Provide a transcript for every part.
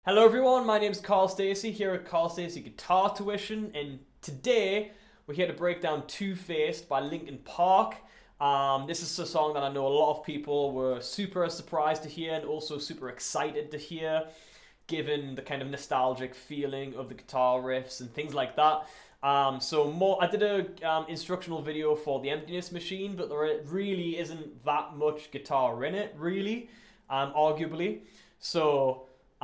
Hello everyone, my name is Carl Stacey here at Carl Stacey Guitar Tuition, and today we're here to break down Two-Faced by Linkin Park. This is a song that I know a lot of people were super surprised to hear and also super excited to hear, given the kind of nostalgic feeling of the guitar riffs and things like that. I did a instructional video for the Emptiness Machine, but there really isn't that much guitar in it, really, arguably.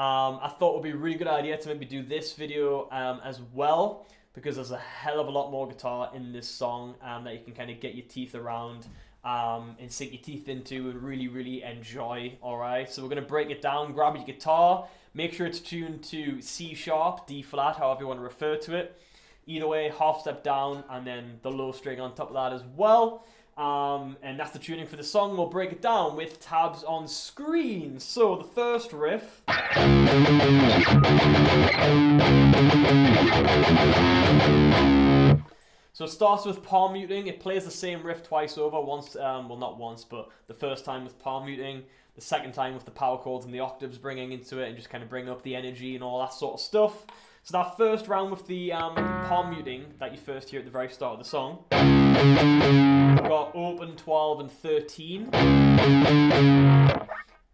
I thought it would be a really good idea to maybe do this video as well, because there's a hell of a lot more guitar in this song that you can kind of get your teeth around and sink your teeth into and really enjoy. Alright, so we're going to break it down. Grab your guitar, make sure it's tuned to C sharp, D flat, however you want to refer to it. Either way, half step down and then the low string on top of that as well. And that's the tuning for the song. We'll break it down with tabs on screen. So the first riff. So it starts with palm muting. It plays the same riff twice over. Once, well, not once, but the first time with palm muting, the second time with the power chords and the octaves bringing into it and just kind of bring up the energy and all that sort of stuff. So that first round with the palm muting that you first hear at the very start of the song, we've got open 12 and 13.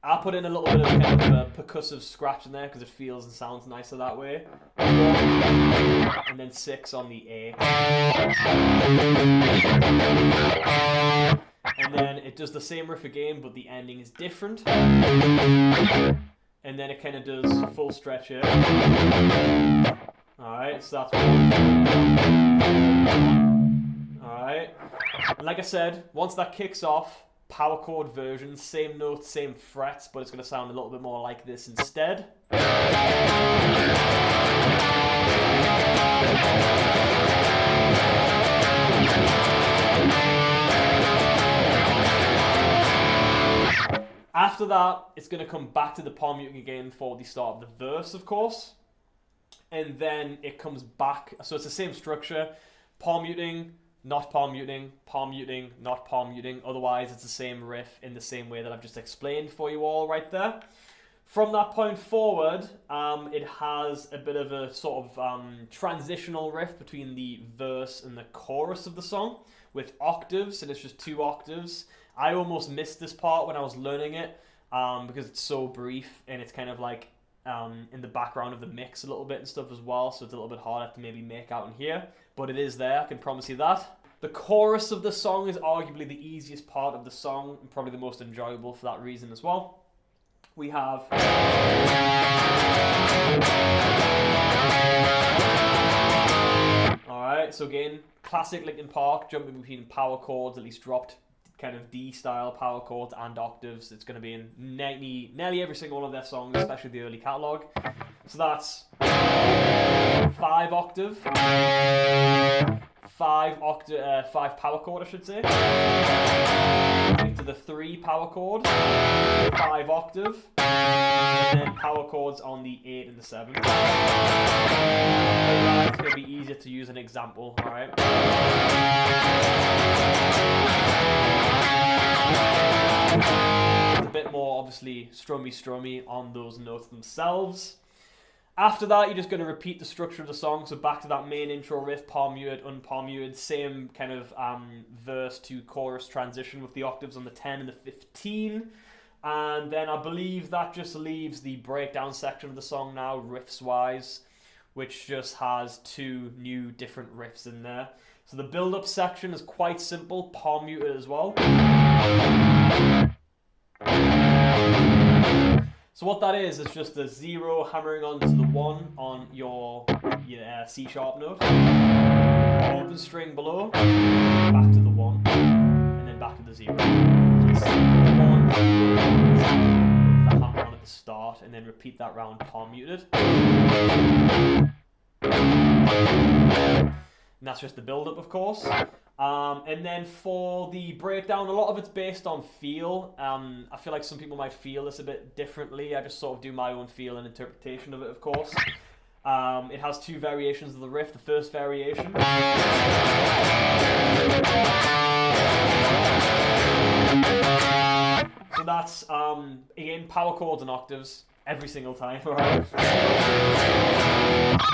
I'll put in a little bit of kind of a percussive scratch in there because it feels and sounds nicer that way. And then 6 on the A. And then it does the same riff again, but the ending is different. And then it kind of does full stretch here. Alright, so that's one. Alright. And like I said, once that kicks off, power chord version, same notes, same frets, but it's going to sound a little bit more like this instead. After that, it's going to come back to the palm muting again for the start of the verse, of course. And then it comes back, so it's the same structure. Palm muting, not palm muting, not palm muting. Otherwise, it's the same riff in the same way that I've just explained for you all right there. From that point forward, it has a bit of a sort of transitional riff between the verse and the chorus of the song with octaves, and it's just 2 octaves. I almost missed this part when I was learning it because it's so brief and it's kind of like in the background of the mix a little bit and stuff as well, so it's a little bit harder to maybe make out in here, but it is there, I can promise you that. The chorus of the song is arguably the easiest part of the song and probably the most enjoyable for that reason as well. We have... Alright, so again, classic Linkin Park, jumping between power chords, at least dropped kind of D-style power chords and octaves. It's going to be in nearly every single one of their songs, especially the early catalogue. So that's 5 octave, 5 power chord, I should say. To the 3 power chord, 5 octave, and then power chords on the 8 and the 7. Alright, it's going to be easier to use an example, alright? It's a bit more, obviously, strummy on those notes themselves. After that, you're just going to repeat the structure of the song. So back to that main intro riff, palm muted, unpalm muted, same kind of verse to chorus transition with the octaves on the 10 and the 15. And then I believe that just leaves the breakdown section of the song now, riffs-wise, which just has 2 new different riffs in there. So the build-up section is quite simple, palm muted as well. So what that is just a 0 hammering onto the 1 on your C sharp note, open string below, back to the 1, and then back to the 0. So it's 1, the hammer on at the start, and then repeat that round palm muted. And that's just the build-up, of course. And then for the breakdown, a lot of it's based on feel. I feel like some people might feel this a bit differently. I just sort of do my own feel and interpretation of it, of course. It has 2 variations of the riff. The first variation. So that's, again, power chords and octaves. every single time. All right.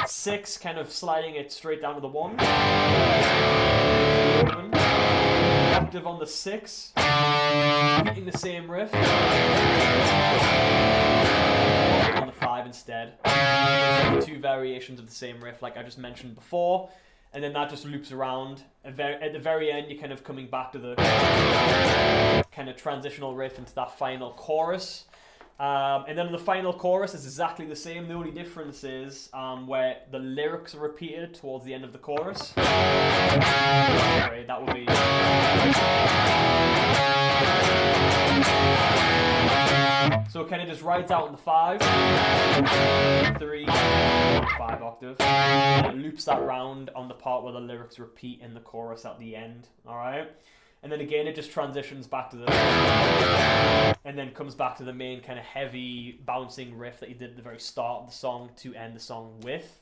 6, kind of sliding it straight down to the 1. Open. Octave on the 6, hitting the same riff. On the 5 instead. 2 variations of the same riff, like I just mentioned before. And then that just loops around. At the very end, you're kind of coming back to the kind of transitional riff into that final chorus. And then the final chorus is exactly the same. The only difference is where the lyrics are repeated towards the end of the chorus. Sorry, that would be... So it kind of just rides out in the 5, 3, 5 octave, and it loops that round on the part where the lyrics repeat in the chorus at the end, alright? And then again it just transitions back to the... and then comes back to the main kind of heavy bouncing riff that you did at the very start of the song to end the song with.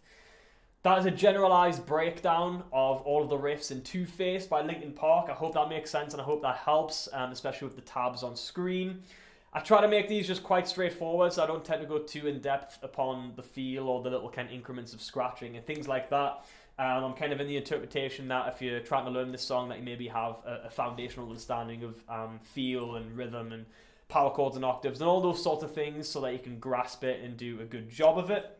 That is a generalized breakdown of all of the riffs in Two-Faced by Linkin Park. I hope that makes sense and I hope that helps, especially with the tabs on screen. I try to make these just quite straightforward, so I don't tend to go too in-depth upon the feel or the little kind of increments of scratching and things like that. I'm kind of in the interpretation that if you're trying to learn this song, that you maybe have a foundational understanding of feel and rhythm and power chords and octaves and all those sorts of things so that you can grasp it and do a good job of it.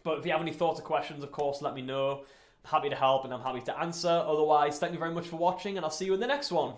But if you have any thoughts or questions, of course, let me know. I'm happy to help and I'm happy to answer. Otherwise, thank you very much for watching and I'll see you in the next one.